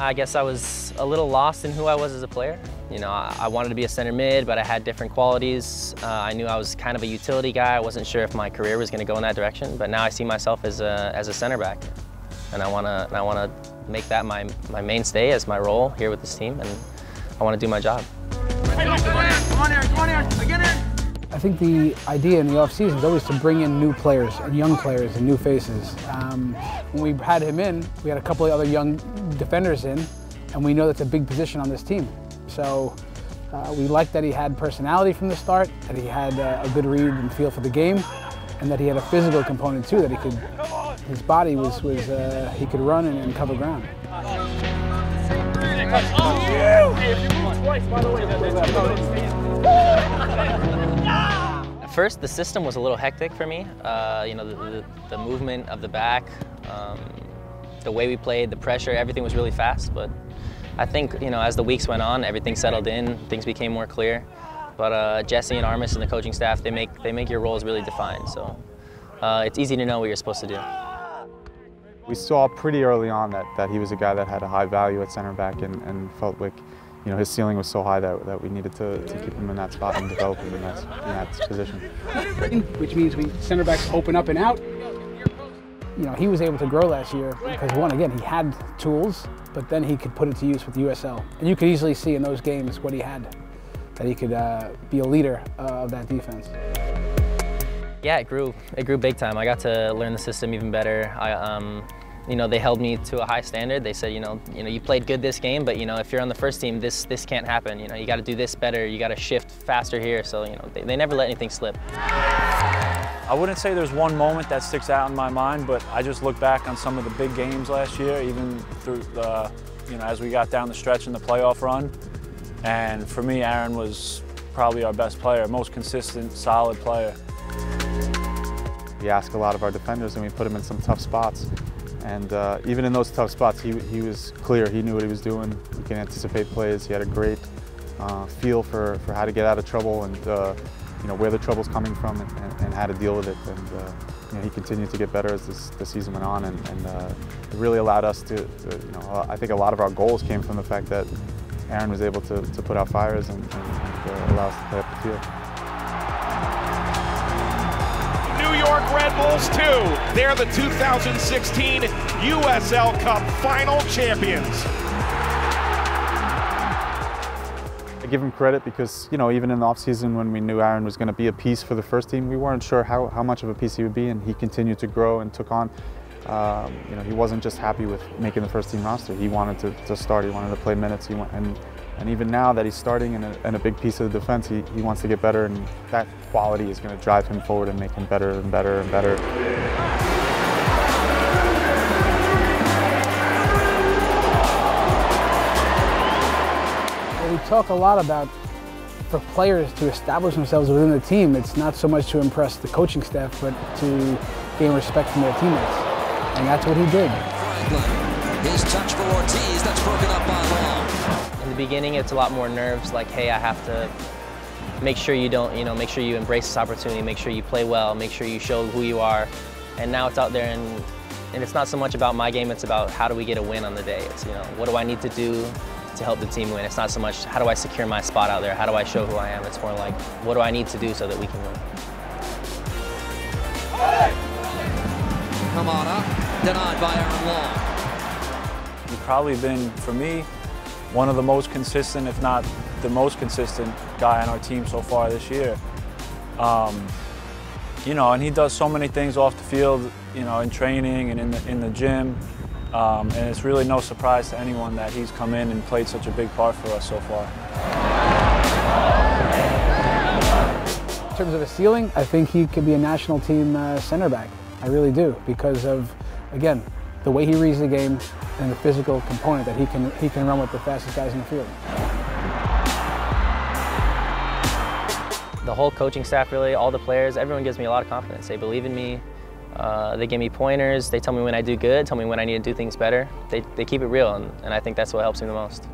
I guess I was a little lost in who I was as a player. You know, I wanted to be a center mid, but I had different qualities. I knew I was kind of a utility guy. I wasn't sure if my career was going to go in that direction, but now I see myself as a center back, and I want to make that my mainstay as my role here with this team, and I want to do my job. Come on, Aaron, get in! I think the idea in the offseason is always to bring in new players and young players and new faces. When we had him in, we had a couple of other young defenders in, and we know that's a big position on this team. So we liked that he had personality from the start, that he had a good read and feel for the game, and that he had a physical component too, that he could, his body was he could run and cover ground. At first, the system was a little hectic for me. You know, the movement of the back, the way we played, the pressure, everything was really fast. But I think, you know, as the weeks went on, everything settled in, things became more clear. But Jesse and Armis and the coaching staff, they make your roles really defined. So it's easy to know what you're supposed to do. We saw pretty early on that he was a guy that had a high value at center back and felt like, you know, his ceiling was so high that we needed to keep him in that spot and develop him in that position. Which means center backs open up and out. You know, he was able to grow last year because, one, again, he had tools, but then he could put it to use with USL. And you could easily see in those games what he had, that he could be a leader of that defense. Yeah, it grew big time. I got to learn the system even better. You know, they held me to a high standard. They said, you know, you played good this game, but you know, if you're on the first team, this can't happen. You know, you got to do this better. You got to shift faster here. So you know, they never let anything slip. I wouldn't say there's one moment that sticks out in my mind, but I just look back on some of the big games last year, even through you know, as we got down the stretch in the playoff run. And for me, Aaron was probably our best player, most consistent, solid player. We ask a lot of our defenders and we put him in some tough spots. And even in those tough spots, he was clear. He knew what he was doing. He can anticipate plays. He had a great feel for how to get out of trouble and you know, where the trouble's coming from and how to deal with it. And you know, he continued to get better as the season went on, and it really allowed us to you know, I think a lot of our goals came from the fact that Aaron was able to put out fires and allow us to play up the field. New York Red Bulls 2, they're the 2016 USL Cup final champions. I give him credit because, you know, even in the offseason when we knew Aaron was going to be a piece for the first team, we weren't sure how much of a piece he would be, and he continued to grow and took on. You know, he wasn't just happy with making the first team roster. He wanted to start, he wanted to play minutes, and even now that he's starting and a big piece of the defense, he wants to get better, and that quality is going to drive him forward and make him better and better and better. Well, we talk a lot about, for players to establish themselves within the team, it's not so much to impress the coaching staff, but to gain respect from their teammates. And that's what he did. His touch for Ortiz, that's broken up by Long. In the beginning, it's a lot more nerves, like, hey, I have to make sure you don't, you know, make sure you embrace this opportunity, make sure you play well, make sure you show who you are. And now it's out there, and it's not so much about my game, it's about how do we get a win on the day. It's, you know, what do I need to do to help the team win? It's not so much how do I secure my spot out there, how do I show who I am? It's more like, what do I need to do so that we can win? Kamada, denied by Aaron Long. He's probably been, for me, one of the most consistent, if not the most consistent guy on our team so far this year. You know, and he does so many things off the field, you know, in training and in the gym. And it's really no surprise to anyone that he's come in and played such a big part for us so far. In terms of a ceiling, I think he could be a national team center back. I really do, because of, again, the way he reads the game and the physical component that he can run with the fastest guys in the field. The whole coaching staff, really, all the players, everyone gives me a lot of confidence. They believe in me. They give me pointers. They tell me when I do good, tell me when I need to do things better. They keep it real, and I think that's what helps me the most.